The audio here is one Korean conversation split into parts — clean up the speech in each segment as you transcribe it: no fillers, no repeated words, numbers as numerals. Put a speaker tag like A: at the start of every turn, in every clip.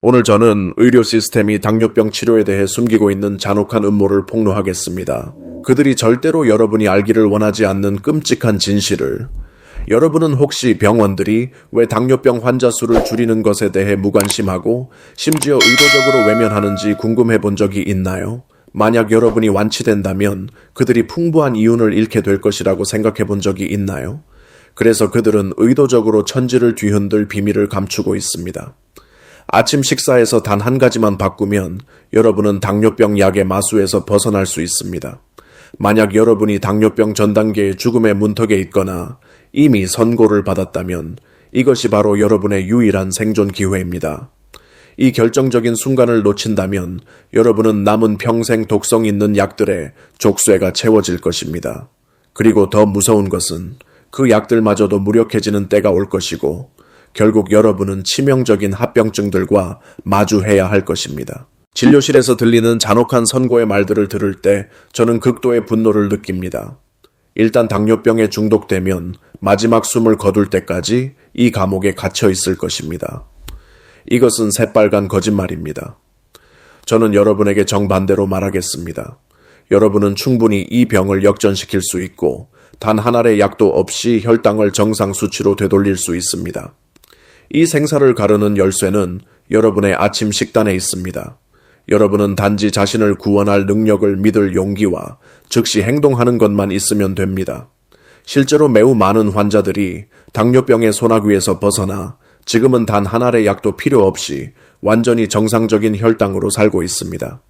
A: 오늘 저는 의료 시스템이 당뇨병 치료에 대해 숨기고 있는 잔혹한 음모를 폭로하겠습니다. 그들이 절대로 여러분이 알기를 원하지 않는 끔찍한 진실을. 여러분은 혹시 병원들이 왜 당뇨병 환자 수를 줄이는 것에 대해 무관심하고 심지어 의도적으로 외면하는지 궁금해 본 적이 있나요? 만약 여러분이 완치된다면 그들이 풍부한 이윤을 잃게 될 것이라고 생각해 본 적이 있나요? 그래서 그들은 의도적으로 천지를 뒤흔들 비밀을 감추고 있습니다. 아침 식사에서 단 한 가지만 바꾸면 여러분은 당뇨병 약의 마수에서 벗어날 수 있습니다. 만약 여러분이 당뇨병 전 단계의 죽음의 문턱에 있거나 이미 선고를 받았다면 이것이 바로 여러분의 유일한 생존 기회입니다. 이 결정적인 순간을 놓친다면 여러분은 남은 평생 독성 있는 약들의 족쇄가 채워질 것입니다. 그리고 더 무서운 것은 그 약들마저도 무력해지는 때가 올 것이고 결국 여러분은 치명적인 합병증들과 마주해야 할 것입니다. 진료실에서 들리는 잔혹한 선고의 말들을 들을 때 저는 극도의 분노를 느낍니다. 일단 당뇨병에 중독되면 마지막 숨을 거둘 때까지 이 감옥에 갇혀 있을 것입니다. 이것은 새빨간 거짓말입니다. 저는 여러분에게 정반대로 말하겠습니다. 여러분은 충분히 이 병을 역전시킬 수 있고 단 한 알의 약도 없이 혈당을 정상 수치로 되돌릴 수 있습니다. 이 생사를 가르는 열쇠는 여러분의 아침 식단에 있습니다. 여러분은 단지 자신을 구원할 능력을 믿을 용기와 즉시 행동하는 것만 있으면 됩니다. 실제로 매우 많은 환자들이 당뇨병의 소나기에서 벗어나 지금은 단 한 알의 약도 필요 없이 완전히 정상적인 혈당으로 살고 있습니다.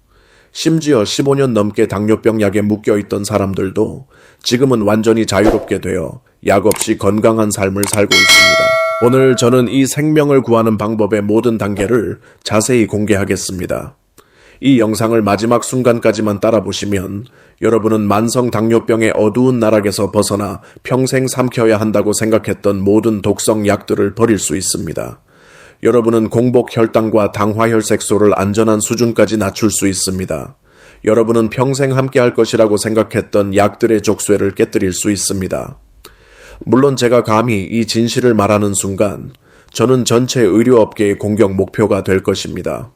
A: 심지어 15년 넘게 당뇨병 약에 묶여있던 사람들도 지금은 완전히 자유롭게 되어 약 없이 건강한 삶을 살고 있습니다. 오늘 저는 이 생명을 구하는 방법의 모든 단계를 자세히 공개하겠습니다. 이 영상을 마지막 순간까지만 따라보시면 여러분은 만성 당뇨병의 어두운 나락에서 벗어나 평생 삼켜야 한다고 생각했던 모든 독성 약들을 버릴 수 있습니다. 여러분은 공복 혈당과 당화혈색소를 안전한 수준까지 낮출 수 있습니다. 여러분은 평생 함께할 것이라고 생각했던 약들의 족쇄를 깨뜨릴 수 있습니다. 물론 제가 감히 이 진실을 말하는 순간 저는 전체 의료업계의 공격 목표가 될 것입니다.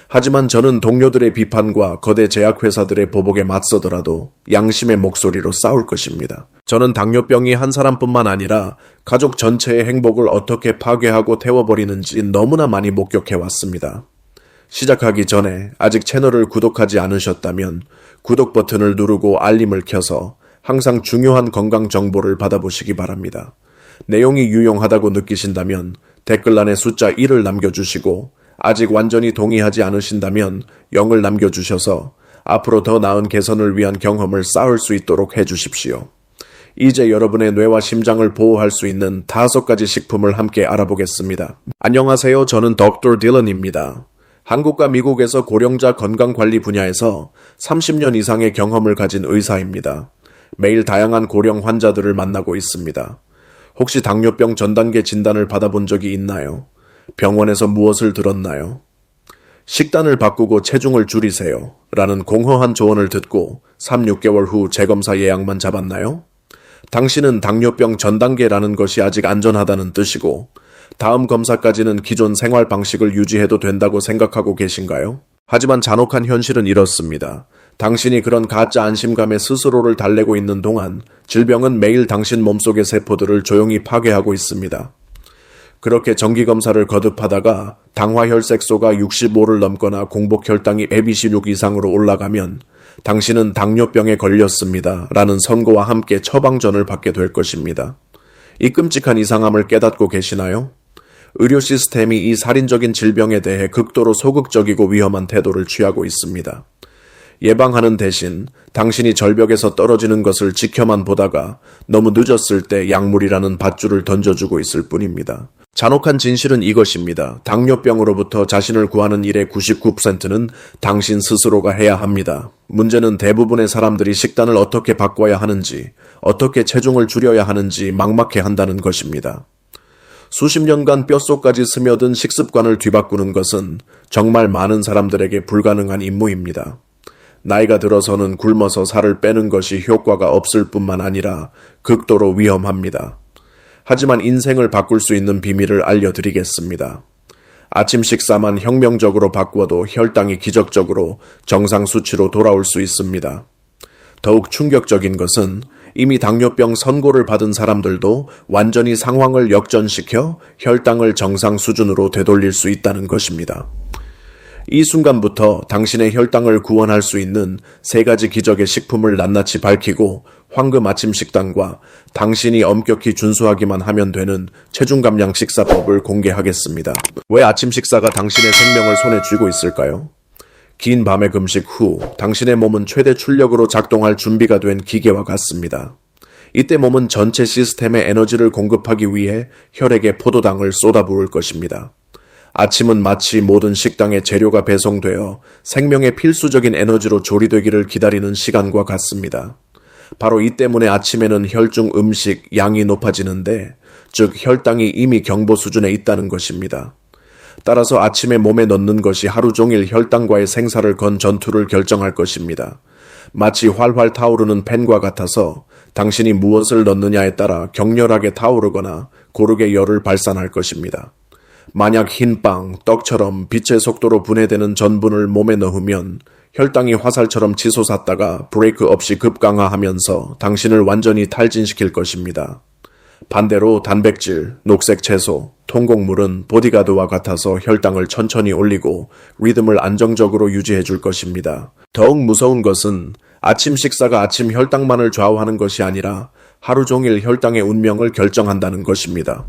A: 하지만 저는 동료들의 비판과 거대 제약회사들의 보복에 맞서더라도 양심의 목소리로 싸울 것입니다. 저는 당뇨병이 한 사람뿐만 아니라 가족 전체의 행복을 어떻게 파괴하고 태워버리는지 너무나 많이 목격해왔습니다. 시작하기 전에 아직 채널을 구독하지 않으셨다면 구독 버튼을 누르고 알림을 켜서 항상 중요한 건강 정보를 받아보시기 바랍니다. 내용이 유용하다고 느끼신다면 댓글란에 숫자 1을 남겨주시고 아직 완전히 동의하지 않으신다면 0을 남겨주셔서 앞으로 더 나은 개선을 위한 경험을 쌓을 수 있도록 해주십시오. 이제 여러분의 뇌와 심장을 보호할 수 있는 5가지 식품을 함께 알아보겠습니다. 안녕하세요. 저는 덕터 딜런입니다. 한국과 미국에서 고령자 건강관리 분야에서 30년 이상의 경험을 가진 의사입니다. 매일 다양한 고령 환자들을 만나고 있습니다. 혹시 당뇨병 전 단계 진단을 받아본 적이 있나요? 병원에서 무엇을 들었나요? 식단을 바꾸고 체중을 줄이세요 라는 공허한 조언을 듣고 3, 6개월 후 재검사 예약만 잡았나요? 당신은 당뇨병 전 단계라는 것이 아직 안전하다는 뜻이고 다음 검사까지는 기존 생활 방식을 유지해도 된다고 생각하고 계신가요? 하지만 잔혹한 현실은 이렇습니다. 당신이 그런 가짜 안심감에 스스로를 달래고 있는 동안 질병은 매일 당신 몸속의 세포들을 조용히 파괴하고 있습니다. 그렇게 정기검사를 거듭하다가 당화혈색소가 65를 넘거나 공복혈당이 126 이상으로 올라가면 당신은 당뇨병에 걸렸습니다 라는 선고와 함께 처방전을 받게 될 것입니다. 이 끔찍한 이상함을 깨닫고 계시나요? 의료 시스템이 이 살인적인 질병에 대해 극도로 소극적이고 위험한 태도를 취하고 있습니다. 예방하는 대신 당신이 절벽에서 떨어지는 것을 지켜만 보다가 너무 늦었을 때 약물이라는 밧줄을 던져주고 있을 뿐입니다. 잔혹한 진실은 이것입니다. 당뇨병으로부터 자신을 구하는 일의 99%는 당신 스스로가 해야 합니다. 문제는 대부분의 사람들이 식단을 어떻게 바꿔야 하는지, 어떻게 체중을 줄여야 하는지 막막해 한다는 것입니다. 수십 년간 뼛속까지 스며든 식습관을 뒤바꾸는 것은 정말 많은 사람들에게 불가능한 임무입니다. 나이가 들어서는 굶어서 살을 빼는 것이 효과가 없을 뿐만 아니라 극도로 위험합니다. 하지만 인생을 바꿀 수 있는 비밀을 알려드리겠습니다. 아침 식사만 혁명적으로 바꾸어도 혈당이 기적적으로 정상 수치로 돌아올 수 있습니다. 더욱 충격적인 것은 이미 당뇨병 선고를 받은 사람들도 완전히 상황을 역전시켜 혈당을 정상 수준으로 되돌릴 수 있다는 것입니다. 이 순간부터 당신의 혈당을 구원할 수 있는 3가지 기적의 식품을 낱낱이 밝히고 황금 아침 식단과 당신이 엄격히 준수하기만 하면 되는 체중 감량 식사법을 공개하겠습니다. 왜 아침 식사가 당신의 생명을 손에 쥐고 있을까요? 긴 밤의 금식 후 당신의 몸은 최대 출력으로 작동할 준비가 된 기계와 같습니다. 이때 몸은 전체 시스템에 에너지를 공급하기 위해 혈액에 포도당을 쏟아부을 것입니다. 아침은 마치 모든 식당의 재료가 배송되어 생명의 필수적인 에너지로 조리되기를 기다리는 시간과 같습니다. 바로 이 때문에 아침에는 혈중 음식 양이 높아지는데, 즉 혈당이 이미 경보 수준에 있다는 것입니다. 따라서 아침에 몸에 넣는 것이 하루 종일 혈당과의 생사를 건 전투를 결정할 것입니다. 마치 활활 타오르는 팬과 같아서 당신이 무엇을 넣느냐에 따라 격렬하게 타오르거나 고르게 열을 발산할 것입니다. 만약 흰빵, 떡처럼 빛의 속도로 분해되는 전분을 몸에 넣으면 혈당이 화살처럼 치솟았다가 브레이크 없이 급강하하면서 당신을 완전히 탈진시킬 것입니다. 반대로 단백질, 녹색 채소, 통곡물은 보디가드와 같아서 혈당을 천천히 올리고 리듬을 안정적으로 유지해 줄 것입니다. 더욱 무서운 것은 아침 식사가 아침 혈당만을 좌우하는 것이 아니라 하루 종일 혈당의 운명을 결정한다는 것입니다.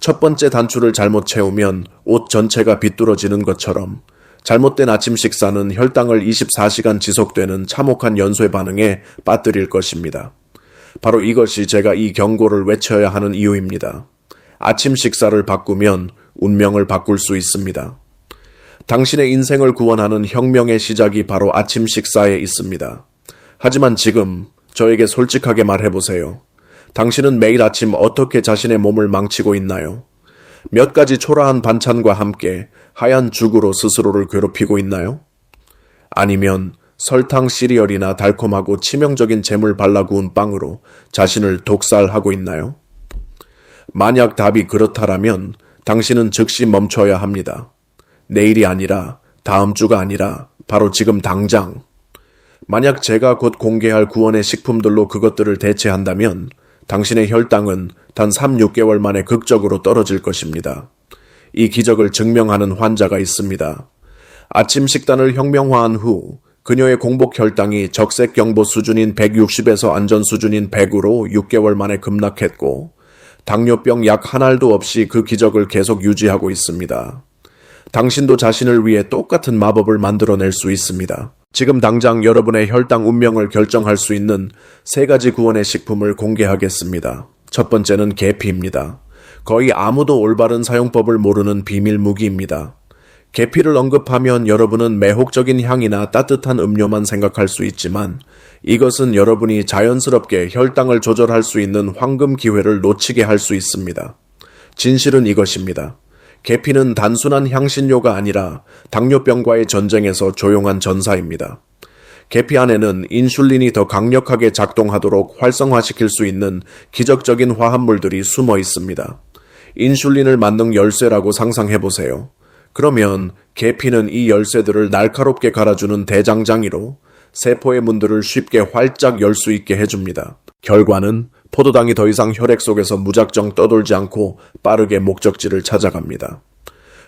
A: 첫 번째 단추를 잘못 채우면 옷 전체가 비뚤어지는 것처럼 잘못된 아침 식사는 혈당을 24시간 지속되는 참혹한 연쇄 반응에 빠뜨릴 것입니다. 바로 이것이 제가 이 경고를 외쳐야 하는 이유입니다. 아침 식사를 바꾸면 운명을 바꿀 수 있습니다. 당신의 인생을 구원하는 혁명의 시작이 바로 아침 식사에 있습니다. 하지만 지금 저에게 솔직하게 말해보세요. 당신은 매일 아침 어떻게 자신의 몸을 망치고 있나요? 몇 가지 초라한 반찬과 함께 하얀 죽으로 스스로를 괴롭히고 있나요? 아니면 설탕 시리얼이나 달콤하고 치명적인 잼을 발라 구운 빵으로 자신을 독살하고 있나요? 만약 답이 그렇다라면 당신은 즉시 멈춰야 합니다. 내일이 아니라, 다음 주가 아니라 바로 지금 당장. 만약 제가 곧 공개할 구원의 식품들로 그것들을 대체한다면 당신의 혈당은 단 3-6개월 만에 극적으로 떨어질 것입니다. 이 기적을 증명하는 환자가 있습니다. 아침 식단을 혁명화한 후 그녀의 공복 혈당이 적색 경보 수준인 160에서 안전 수준인 100으로 6개월 만에 급락했고 당뇨병 약 한 알도 없이 그 기적을 계속 유지하고 있습니다. 당신도 자신을 위해 똑같은 마법을 만들어낼 수 있습니다. 지금 당장 여러분의 혈당 운명을 결정할 수 있는 3가지 구원의 식품을 공개하겠습니다. 첫 번째는 계피입니다. 거의 아무도 올바른 사용법을 모르는 비밀 무기입니다. 계피를 언급하면 여러분은 매혹적인 향이나 따뜻한 음료만 생각할 수 있지만 이것은 여러분이 자연스럽게 혈당을 조절할 수 있는 황금 기회를 놓치게 할 수 있습니다. 진실은 이것입니다. 계피는 단순한 향신료가 아니라 당뇨병과의 전쟁에서 조용한 전사입니다. 계피 안에는 인슐린이 더 강력하게 작동하도록 활성화시킬 수 있는 기적적인 화합물들이 숨어 있습니다. 인슐린을 만든 열쇠라고 상상해보세요. 그러면 계피는 이 열쇠들을 날카롭게 갈아주는 대장장이로 세포의 문들을 쉽게 활짝 열 수 있게 해줍니다. 결과는 포도당이 더 이상 혈액 속에서 무작정 떠돌지 않고 빠르게 목적지를 찾아갑니다.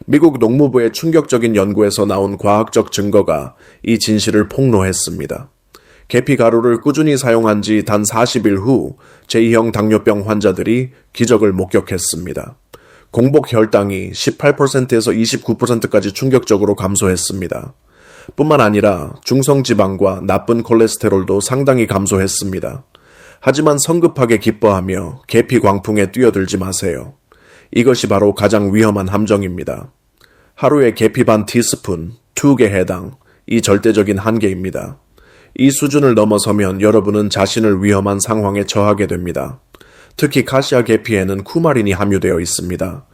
A: 미국 농무부의 충격적인 연구에서 나온 과학적 증거가 이 진실을 폭로했습니다. 계피 가루를 꾸준히 사용한 지 단 40일 후 제2형 당뇨병 환자들이 기적을 목격했습니다. 공복 혈당이 18%에서 29%까지 충격적으로 감소했습니다. 뿐만 아니라 중성지방과 나쁜 콜레스테롤도 상당히 감소했습니다. 하지만 성급하게 기뻐하며 계피 광풍에 뛰어들지 마세요. 이것이 바로 가장 위험한 함정입니다. 하루에 계피 반 티스푼, 2개 해당, 이 절대적인 한계입니다. 이 수준을 넘어서면 여러분은 자신을 위험한 상황에 처하게 됩니다. 특히 카시아 계피에는 쿠마린이 함유되어 있습니다.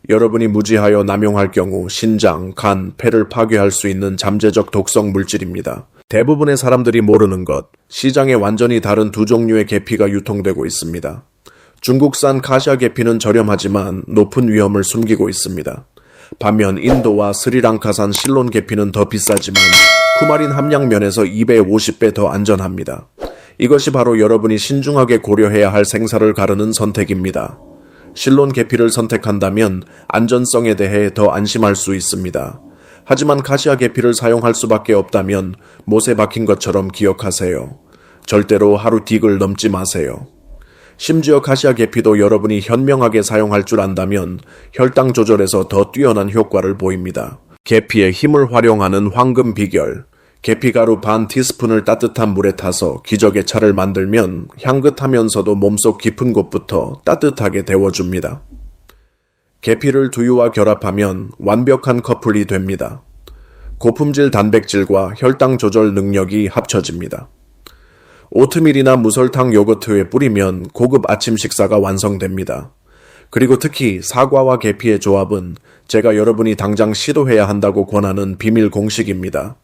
A: 여러분이 무지하여 남용할 경우 신장, 간, 폐를 파괴할 수 있는 잠재적 독성 물질입니다. 대부분의 사람들이 모르는 것, 시장에 완전히 다른 2종류의 계피가 유통되고 있습니다. 중국산 카시아 계피는 저렴하지만 높은 위험을 숨기고 있습니다. 반면 인도와 스리랑카산 실론 계피는 더 비싸지만 쿠마린 함량 면에서 250배 더 안전합니다. 이것이 바로 여러분이 신중하게 고려해야 할 생사를 가르는 선택입니다. 실론 계피를 선택한다면 안전성에 대해 더 안심할 수 있습니다. 하지만 카시아 계피를 사용할 수밖에 없다면 못에 박힌 것처럼 기억하세요. 절대로 하루 딕을 넘지 마세요. 심지어 카시아 계피도 여러분이 현명하게 사용할 줄 안다면 혈당 조절에서 더 뛰어난 효과를 보입니다. 계피의 힘을 활용하는 황금 비결. 계피가루 반 티스푼을 따뜻한 물에 타서 기적의 차를 만들면 향긋하면서도 몸속 깊은 곳부터 따뜻하게 데워줍니다. 계피를 두유와 결합하면 완벽한 커플이 됩니다. 고품질 단백질과 혈당 조절 능력이 합쳐집니다. 오트밀이나 무설탕 요거트에 뿌리면 고급 아침 식사가 완성됩니다. 그리고 특히 사과와 계피의 조합은 제가 여러분이 당장 시도해야 한다고 권하는 비밀 공식입니다.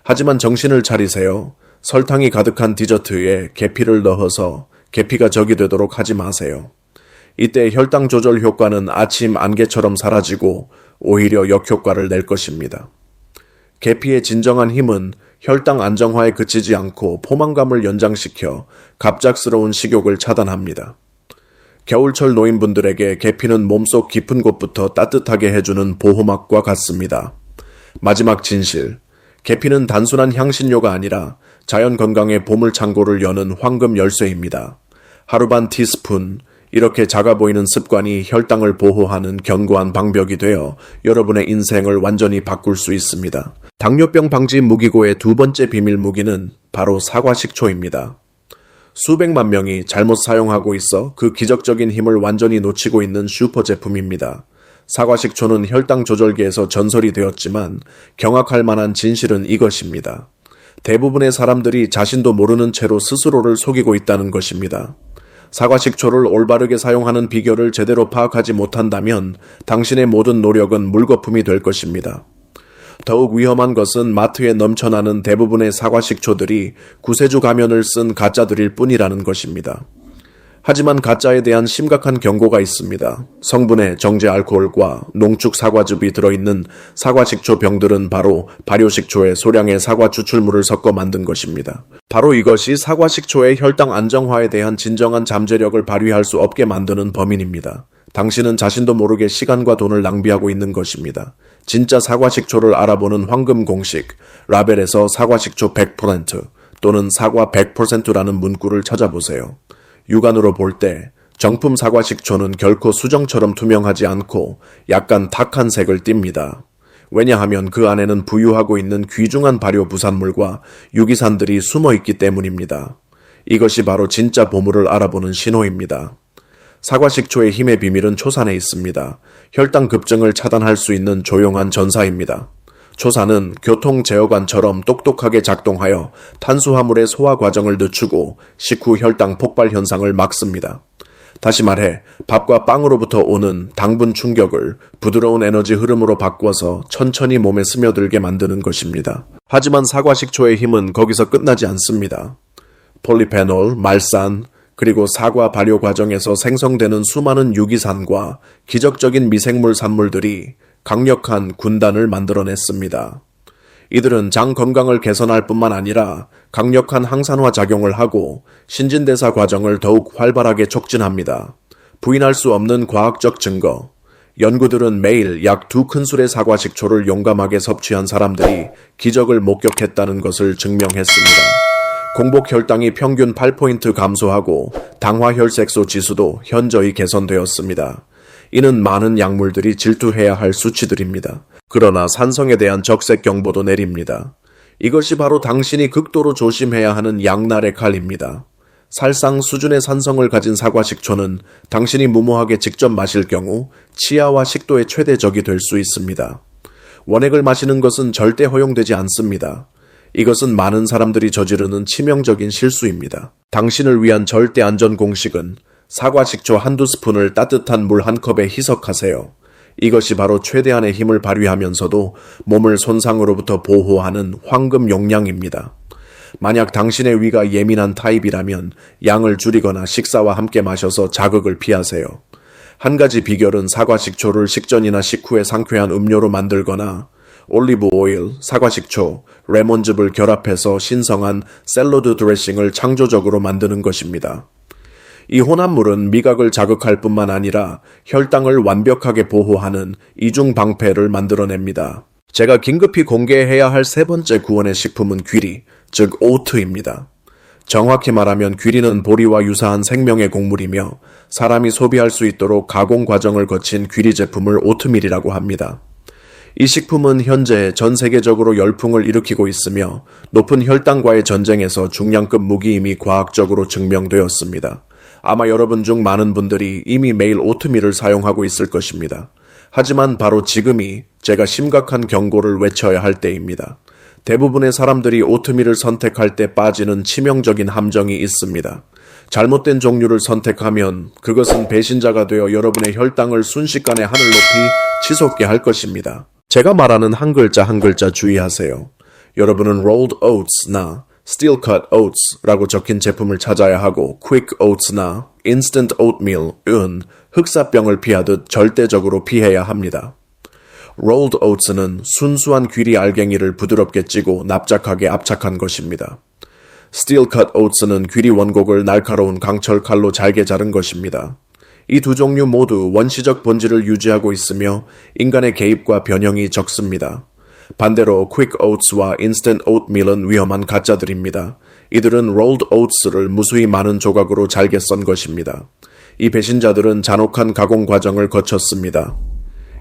A: 하지만 정신을 차리세요. 설탕이 가득한 디저트에 계피를 넣어서 계피가 적이 되도록 하지 마세요. 이때 혈당 조절 효과는 아침 안개처럼 사라지고 오히려 역효과를 낼 것입니다. 계피의 진정한 힘은 혈당 안정화에 그치지 않고 포만감을 연장시켜 갑작스러운 식욕을 차단합니다. 겨울철 노인분들에게 계피는 몸속 깊은 곳부터 따뜻하게 해주는 보호막과 같습니다. 마지막 진실. 계피는 단순한 향신료가 아니라 자연 건강의 보물창고를 여는 황금 열쇠입니다. 하루 반 티스푼, 이렇게 작아 보이는 습관이 혈당을 보호하는 견고한 방벽이 되어 여러분의 인생을 완전히 바꿀 수 있습니다. 당뇨병 방지 무기고의 두 번째 비밀 무기는 바로 사과식초입니다. 수백만 명이 잘못 사용하고 있어 그 기적적인 힘을 완전히 놓치고 있는 슈퍼 제품입니다. 사과식초는 혈당 조절계에서 전설이 되었지만 경악할 만한 진실은 이것입니다. 대부분의 사람들이 자신도 모르는 채로 스스로를 속이고 있다는 것입니다. 사과식초를 올바르게 사용하는 비결을 제대로 파악하지 못한다면 당신의 모든 노력은 물거품이 될 것입니다. 더욱 위험한 것은 마트에 넘쳐나는 대부분의 사과식초들이 구세주 가면을 쓴 가짜들일 뿐이라는 것입니다. 하지만 가짜에 대한 심각한 경고가 있습니다. 성분에 정제 알코올과 농축 사과즙이 들어있는 사과식초 병들은 바로 발효식초에 소량의 사과 추출물을 섞어 만든 것입니다. 바로 이것이 사과식초의 혈당 안정화에 대한 진정한 잠재력을 발휘할 수 없게 만드는 범인입니다. 당신은 자신도 모르게 시간과 돈을 낭비하고 있는 것입니다. 진짜 사과식초를 알아보는 황금 공식, 라벨에서 사과식초 100% 또는 사과 100%라는 문구를 찾아보세요. 육안으로 볼 때 정품 사과식초는 결코 수정처럼 투명하지 않고 약간 탁한 색을 띱니다. 왜냐하면 그 안에는 부유하고 있는 귀중한 발효 부산물과 유기산들이 숨어 있기 때문입니다. 이것이 바로 진짜 보물을 알아보는 신호입니다. 사과식초의 힘의 비밀은 초산에 있습니다. 혈당 급증을 차단할 수 있는 조용한 전사입니다. 초산은 교통제어관처럼 똑똑하게 작동하여 탄수화물의 소화 과정을 늦추고 식후 혈당 폭발 현상을 막습니다. 다시 말해 밥과 빵으로부터 오는 당분 충격을 부드러운 에너지 흐름으로 바꿔서 천천히 몸에 스며들게 만드는 것입니다. 하지만 사과식초의 힘은 거기서 끝나지 않습니다. 폴리페놀, 말산, 그리고 사과 발효 과정에서 생성되는 수많은 유기산과 기적적인 미생물 산물들이 강력한 군단을 만들어냈습니다. 이들은 장 건강을 개선할 뿐만 아니라 강력한 항산화 작용을 하고 신진대사 과정을 더욱 활발하게 촉진합니다. 부인할 수 없는 과학적 증거. 연구들은 매일 약 2큰술의 사과식초를 용감하게 섭취한 사람들이 기적을 목격했다는 것을 증명했습니다. 공복 혈당이 평균 8포인트 감소하고 당화혈색소 지수도 현저히 개선되었습니다. 이는 많은 약물들이 질투해야 할 수치들입니다. 그러나 산성에 대한 적색 경보도 내립니다. 이것이 바로 당신이 극도로 조심해야 하는 양날의 칼입니다. 살상 수준의 산성을 가진 사과식초는 당신이 무모하게 직접 마실 경우 치아와 식도의 최대 적이 될 수 있습니다. 원액을 마시는 것은 절대 허용되지 않습니다. 이것은 많은 사람들이 저지르는 치명적인 실수입니다. 당신을 위한 절대 안전 공식은 사과식초 한두 스푼을 따뜻한 물 한 컵에 희석하세요. 이것이 바로 최대한의 힘을 발휘하면서도 몸을 손상으로부터 보호하는 황금 용량입니다. 만약 당신의 위가 예민한 타입이라면 양을 줄이거나 식사와 함께 마셔서 자극을 피하세요. 한 가지 비결은 사과 식초를 식전이나 식후에 상쾌한 음료로 만들거나 올리브 오일, 사과 식초, 레몬즙을 결합해서 신성한 샐러드 드레싱을 창조적으로 만드는 것입니다. 이 혼합물은 미각을 자극할 뿐만 아니라 혈당을 완벽하게 보호하는 이중 방패를 만들어냅니다. 제가 긴급히 공개해야 할 세 번째 구원의 식품은 귀리, 즉 오트입니다. 정확히 말하면 귀리는 보리와 유사한 생명의 곡물이며 사람이 소비할 수 있도록 가공 과정을 거친 귀리 제품을 오트밀이라고 합니다. 이 식품은 현재 전 세계적으로 열풍을 일으키고 있으며 높은 혈당과의 전쟁에서 중량급 무기임이 과학적으로 증명되었습니다. 아마 여러분 중 많은 분들이 이미 매일 오트밀을 사용하고 있을 것입니다. 하지만 바로 지금이 제가 심각한 경고를 외쳐야 할 때입니다. 대부분의 사람들이 오트밀을 선택할 때 빠지는 치명적인 함정이 있습니다. 잘못된 종류를 선택하면 그것은 배신자가 되어 여러분의 혈당을 순식간에 하늘 높이 치솟게 할 것입니다. 제가 말하는 한 글자 한 글자 주의하세요. 여러분은 rolled oats나 steel cut oats라고 적힌 제품을 찾아야 하고 quick oats나 instant oatmeal은 흑사병을 피하듯 절대적으로 피해야 합니다. rolled oats는 순수한 귀리 알갱이를 부드럽게 찌고 납작하게 압착한 것입니다. steel cut oats는 귀리 원곡을 날카로운 강철 칼로 잘게 자른 것입니다. 이 두 종류 모두 원시적 본질을 유지하고 있으며 인간의 개입과 변형이 적습니다. 반대로 quick oats와 instant oatmeal은 위험한 가짜들입니다. 이들은 rolled oats를 무수히 많은 조각으로 잘게 썬 것입니다. 이 배신자들은 잔혹한 가공 과정을 거쳤습니다.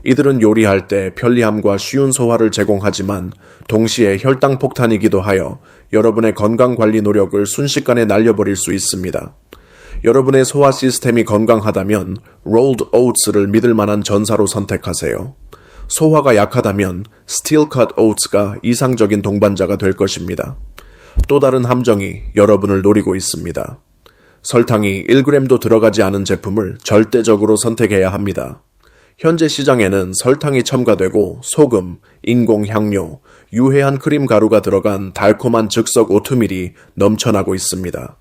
A: 이들은 요리할 때 편리함과 쉬운 소화를 제공하지만 동시에 혈당 폭탄이기도 하여 여러분의 건강관리 노력을 순식간에 날려버릴 수 있습니다. 여러분의 소화 시스템이 건강하다면 rolled oats를 믿을 만한 전사로 선택하세요. 소화가 약하다면 steel cut oats가 이상적인 동반자가 될 것입니다. 또 다른 함정이 여러분을 노리고 있습니다. 설탕이 1g도 들어가지 않은 제품을 절대적으로 선택해야 합니다. 현재 시장에는 설탕이 첨가되고 소금, 인공향료, 유해한 크림 가루가 들어간 달콤한 즉석 오트밀이 넘쳐나고 있습니다.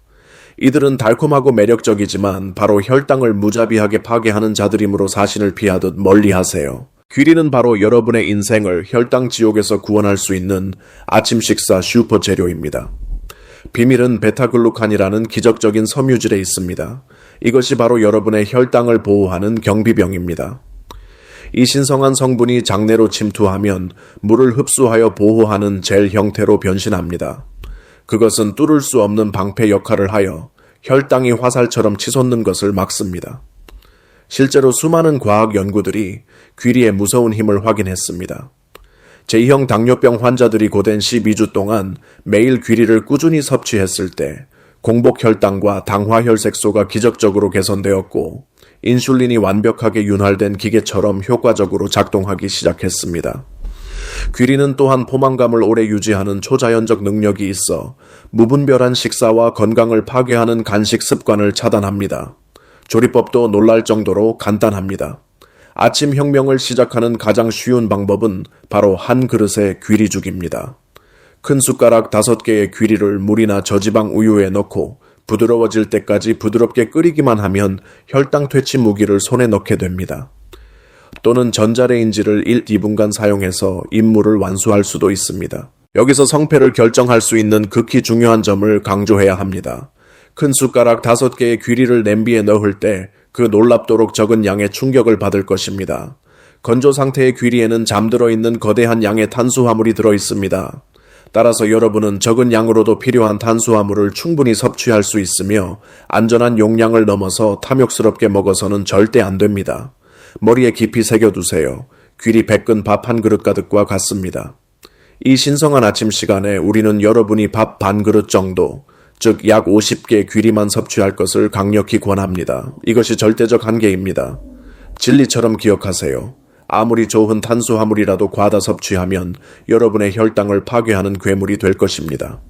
A: 이들은 달콤하고 매력적이지만 바로 혈당을 무자비하게 파괴하는 자들이므로 사신을 피하듯 멀리하세요. 귀리는 바로 여러분의 인생을 혈당 지옥에서 구원할 수 있는 아침 식사 슈퍼 재료입니다. 비밀은 베타글루칸이라는 기적적인 섬유질에 있습니다. 이것이 바로 여러분의 혈당을 보호하는 경비병입니다. 이 신성한 성분이 장내로 침투하면 물을 흡수하여 보호하는 젤 형태로 변신합니다. 그것은 뚫을 수 없는 방패 역할을 하여 혈당이 화살처럼 치솟는 것을 막습니다. 실제로 수많은 과학 연구들이 귀리의 무서운 힘을 확인했습니다. 제2형 당뇨병 환자들이 고된 12주 동안 매일 귀리를 꾸준히 섭취했을 때 공복 혈당과 당화 혈색소가 기적적으로 개선되었고 인슐린이 완벽하게 윤활된 기계처럼 효과적으로 작동하기 시작했습니다. 귀리는 또한 포만감을 오래 유지하는 초자연적 능력이 있어 무분별한 식사와 건강을 파괴하는 간식 습관을 차단합니다. 조리법도 놀랄 정도로 간단합니다. 아침 혁명을 시작하는 가장 쉬운 방법은 바로 한 그릇의 귀리죽입니다. 큰 숟가락 5개의 귀리를 물이나 저지방 우유에 넣고 부드러워질 때까지 부드럽게 끓이기만 하면 혈당 퇴치 무기를 손에 넣게 됩니다. 또는 전자레인지를 1-2분간 사용해서 임무를 완수할 수도 있습니다. 여기서 성패를 결정할 수 있는 극히 중요한 점을 강조해야 합니다. 큰 숟가락 5개의 귀리를 냄비에 넣을 때 그 놀랍도록 적은 양의 충격을 받을 것입니다. 건조 상태의 귀리에는 잠들어 있는 거대한 양의 탄수화물이 들어 있습니다. 따라서 여러분은 적은 양으로도 필요한 탄수화물을 충분히 섭취할 수 있으며 안전한 용량을 넘어서 탐욕스럽게 먹어서는 절대 안 됩니다. 머리에 깊이 새겨두세요. 귀리 100근 밥 한 그릇 가득과 같습니다. 이 신성한 아침 시간에 우리는 여러분이 밥 반 그릇 정도, 즉 약 50개 귀리만 섭취할 것을 강력히 권합니다. 이것이 절대적 한계입니다. 진리처럼 기억하세요. 아무리 좋은 탄수화물이라도 과다 섭취하면 여러분의 혈당을 파괴하는 괴물이 될 것입니다.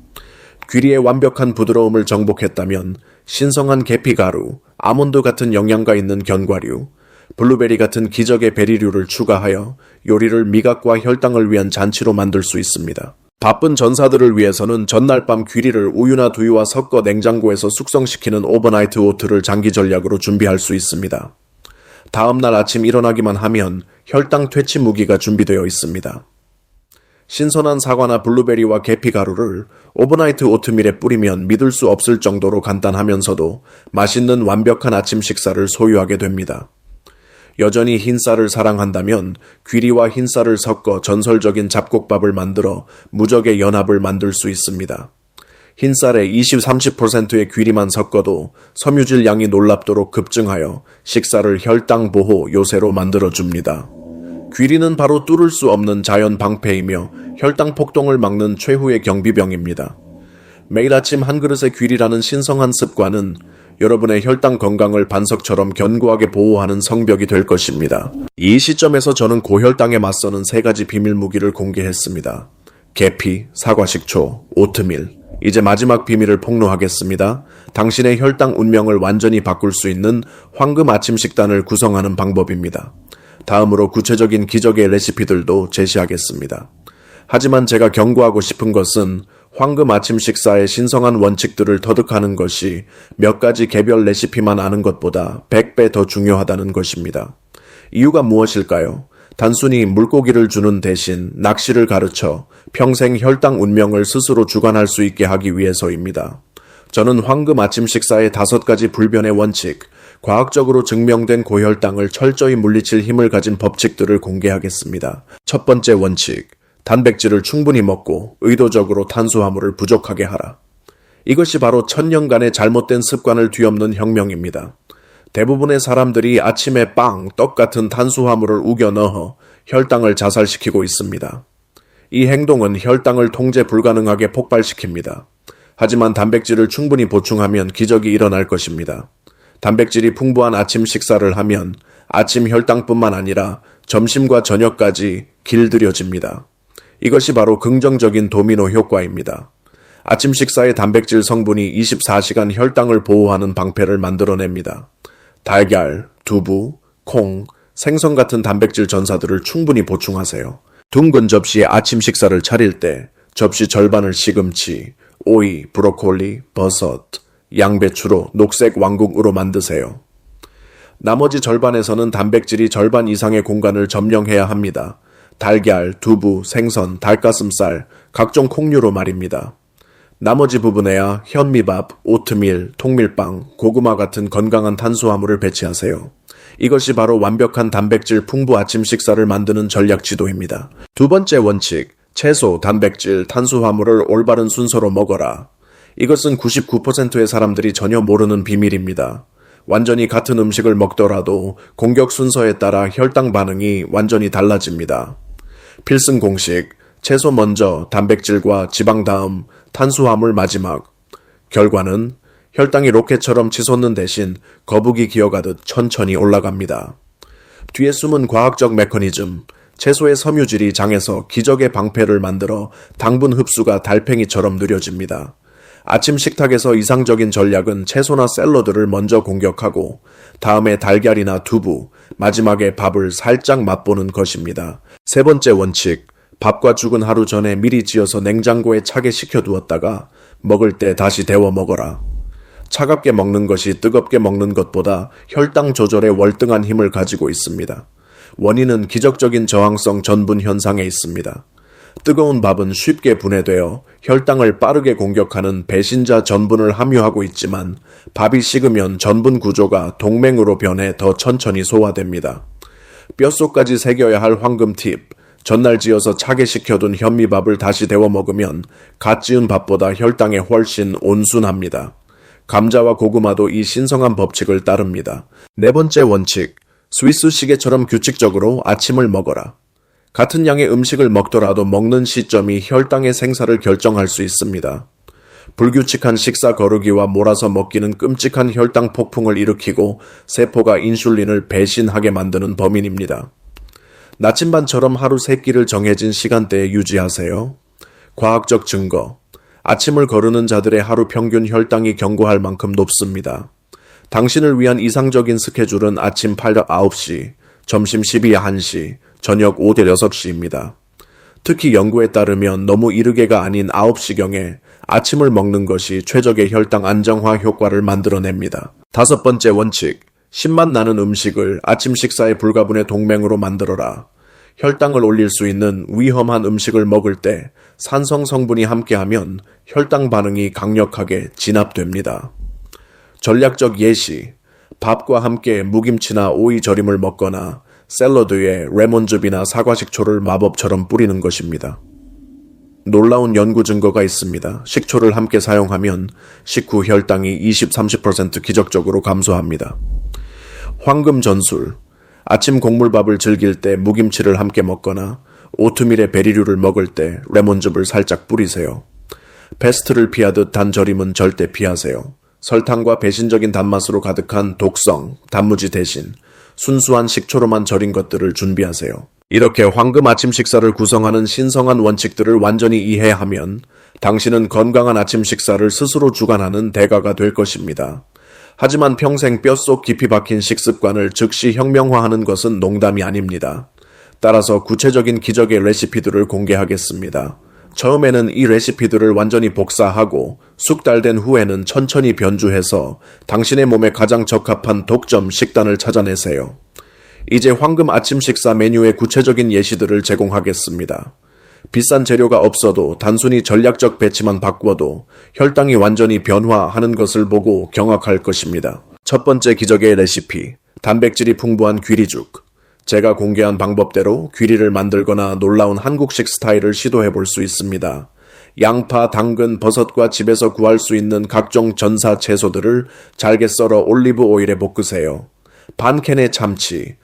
A: 귀리의 완벽한 부드러움을 정복했다면 신성한 계피가루, 아몬드 같은 영양가 있는 견과류, 블루베리 같은 기적의 베리류를 추가하여 요리를 미각과 혈당을 위한 잔치로 만들 수 있습니다. 바쁜 전사들을 위해서는 전날 밤 귀리를 우유나 두유와 섞어 냉장고에서 숙성시키는 오버나이트 오트를 장기 전략으로 준비할 수 있습니다. 다음날 아침 일어나기만 하면 혈당 퇴치 무기가 준비되어 있습니다. 신선한 사과나 블루베리와 계피 가루를 오버나이트 오트밀에 뿌리면 믿을 수 없을 정도로 간단하면서도 맛있는 완벽한 아침 식사를 소유하게 됩니다. 여전히 흰쌀을 사랑한다면 귀리와 흰쌀을 섞어 전설적인 잡곡밥을 만들어 무적의 연합을 만들 수 있습니다. 흰쌀에 20-30%의 귀리만 섞어도 섬유질 양이 놀랍도록 급증하여 식사를 혈당 보호 요새로 만들어줍니다. 귀리는 바로 뚫을 수 없는 자연 방패이며 혈당 폭동을 막는 최후의 경비병입니다. 매일 아침 한 그릇의 귀리라는 신성한 습관은 여러분의 혈당 건강을 반석처럼 견고하게 보호하는 성벽이 될 것입니다. 이 시점에서 저는 고혈당에 맞서는 3가지 비밀 무기를 공개했습니다. 계피, 사과식초, 오트밀. 이제 마지막 비밀을 폭로하겠습니다. 당신의 혈당 운명을 완전히 바꿀 수 있는 황금 아침 식단을 구성하는 방법입니다. 다음으로 구체적인 기적의 레시피들도 제시하겠습니다. 하지만 제가 경고하고 싶은 것은 황금 아침 식사의 신성한 원칙들을 터득하는 것이 몇 가지 개별 레시피만 아는 것보다 100배 더 중요하다는 것입니다. 이유가 무엇일까요? 단순히 물고기를 주는 대신 낚시를 가르쳐 평생 혈당 운명을 스스로 주관할 수 있게 하기 위해서입니다. 저는 황금 아침 식사의 5가지 불변의 원칙, 과학적으로 증명된 고혈당을 철저히 물리칠 힘을 가진 법칙들을 공개하겠습니다. 첫 번째 원칙, 단백질을 충분히 먹고 의도적으로 탄수화물을 부족하게 하라. 이것이 바로 천년간의 잘못된 습관을 뒤엎는 혁명입니다. 대부분의 사람들이 아침에 빵, 떡 같은 탄수화물을 우겨 넣어 혈당을 자살시키고 있습니다. 이 행동은 혈당을 통제 불가능하게 폭발시킵니다. 하지만 단백질을 충분히 보충하면 기적이 일어날 것입니다. 단백질이 풍부한 아침 식사를 하면 아침 혈당뿐만 아니라 점심과 저녁까지 길들여집니다. 이것이 바로 긍정적인 도미노 효과입니다. 아침 식사의 단백질 성분이 24시간 혈당을 보호하는 방패를 만들어냅니다. 달걀, 두부, 콩, 생선 같은 단백질 전사들을 충분히 보충하세요. 둥근 접시에 아침 식사를 차릴 때 접시 절반을 시금치, 오이, 브로콜리, 버섯, 양배추로 녹색 왕국으로 만드세요. 나머지 절반에서는 단백질이 절반 이상의 공간을 점령해야 합니다. 달걀, 두부, 생선, 닭가슴살, 각종 콩류로 말입니다. 나머지 부분에야 현미밥, 오트밀, 통밀빵, 고구마 같은 건강한 탄수화물을 배치하세요. 이것이 바로 완벽한 단백질 풍부 아침 식사를 만드는 전략 지도입니다. 두 번째 원칙, 채소, 단백질, 탄수화물을 올바른 순서로 먹어라. 이것은 99%의 사람들이 전혀 모르는 비밀입니다. 완전히 같은 음식을 먹더라도 공격 순서에 따라 혈당 반응이 완전히 달라집니다. 필승 공식, 채소 먼저, 단백질과 지방 다음, 탄수화물 마지막. 결과는 혈당이 로켓처럼 치솟는 대신 거북이 기어가듯 천천히 올라갑니다. 뒤에 숨은 과학적 메커니즘, 채소의 섬유질이 장에서 기적의 방패를 만들어 당분 흡수가 달팽이처럼 느려집니다. 아침 식탁에서 이상적인 전략은 채소나 샐러드를 먼저 공격하고 다음에 달걀이나 두부, 마지막에 밥을 살짝 맛보는 것입니다. 세 번째 원칙, 밥과 죽은 하루 전에 미리 지어서 냉장고에 차게 식혀두었다가 먹을 때 다시 데워 먹어라. 차갑게 먹는 것이 뜨겁게 먹는 것보다 혈당 조절에 월등한 힘을 가지고 있습니다. 원인은 기적적인 저항성 전분 현상에 있습니다. 뜨거운 밥은 쉽게 분해되어 혈당을 빠르게 공격하는 배신자 전분을 함유하고 있지만 밥이 식으면 전분 구조가 동맹으로 변해 더 천천히 소화됩니다. 뼛속까지 새겨야 할 황금 팁, 전날 지어서 차게 식혀둔 현미밥을 다시 데워 먹으면 갓 지은 밥보다 혈당에 훨씬 온순합니다. 감자와 고구마도 이 신성한 법칙을 따릅니다. 네 번째 원칙, 스위스 시계처럼 규칙적으로 아침을 먹어라. 같은 양의 음식을 먹더라도 먹는 시점이 혈당의 생사를 결정할 수 있습니다. 불규칙한 식사 거르기와 몰아서 먹기는 끔찍한 혈당 폭풍을 일으키고 세포가 인슐린을 배신하게 만드는 범인입니다. 나침반처럼 하루 3끼를 정해진 시간대에 유지하세요. 과학적 증거, 아침을 거르는 자들의 하루 평균 혈당이 경고할 만큼 높습니다. 당신을 위한 이상적인 스케줄은 아침 8대 9시, 점심 12에 1시, 저녁 5대 6시입니다. 특히 연구에 따르면 너무 이르게가 아닌 9시경에 아침을 먹는 것이 최적의 혈당 안정화 효과를 만들어냅니다. 5번째 원칙, 신맛 나는 음식을 아침 식사의 불가분의 동맹으로 만들어라. 혈당을 올릴 수 있는 위험한 음식을 먹을 때 산성 성분이 함께하면 혈당 반응이 강력하게 진압됩니다. 전략적 예시, 밥과 함께 무김치나 오이 절임을 먹거나 샐러드에 레몬즙이나 사과식초를 마법처럼 뿌리는 것입니다. 놀라운 연구 증거가 있습니다. 식초를 함께 사용하면 식후 혈당이 20-30% 기적적으로 감소합니다. 황금 전술, 아침 곡물밥을 즐길 때 무김치를 함께 먹거나 오트밀에 베리류를 먹을 때 레몬즙을 살짝 뿌리세요. 패스트를 피하듯 단 절임은 절대 피하세요. 설탕과 배신적인 단맛으로 가득한 독성, 단무지 대신 순수한 식초로만 절인 것들을 준비하세요. 이렇게 황금 아침 식사를 구성하는 신성한 원칙들을 완전히 이해하면 당신은 건강한 아침 식사를 스스로 주관하는 대가가 될 것입니다. 하지만 평생 뼛속 깊이 박힌 식습관을 즉시 혁명화하는 것은 농담이 아닙니다. 따라서 구체적인 기적의 레시피들을 공개하겠습니다. 처음에는 이 레시피들을 완전히 복사하고 숙달된 후에는 천천히 변주해서 당신의 몸에 가장 적합한 독점 식단을 찾아내세요. 이제 황금 아침 식사 메뉴의 구체적인 예시들을 제공하겠습니다. 비싼 재료가 없어도 단순히 전략적 배치만 바꾸어도 혈당이 완전히 변화하는 것을 보고 경악할 것입니다. 첫 번째 기적의 레시피, 단백질이 풍부한 귀리죽. 제가 공개한 방법대로 귀리를 만들거나 놀라운 한국식 스타일을 시도해 볼 수 있습니다. 양파, 당근, 버섯과 집에서 구할 수 있는 각종 전사 채소들을 잘게 썰어 올리브 오일에 볶으세요. 반 캔의 참치,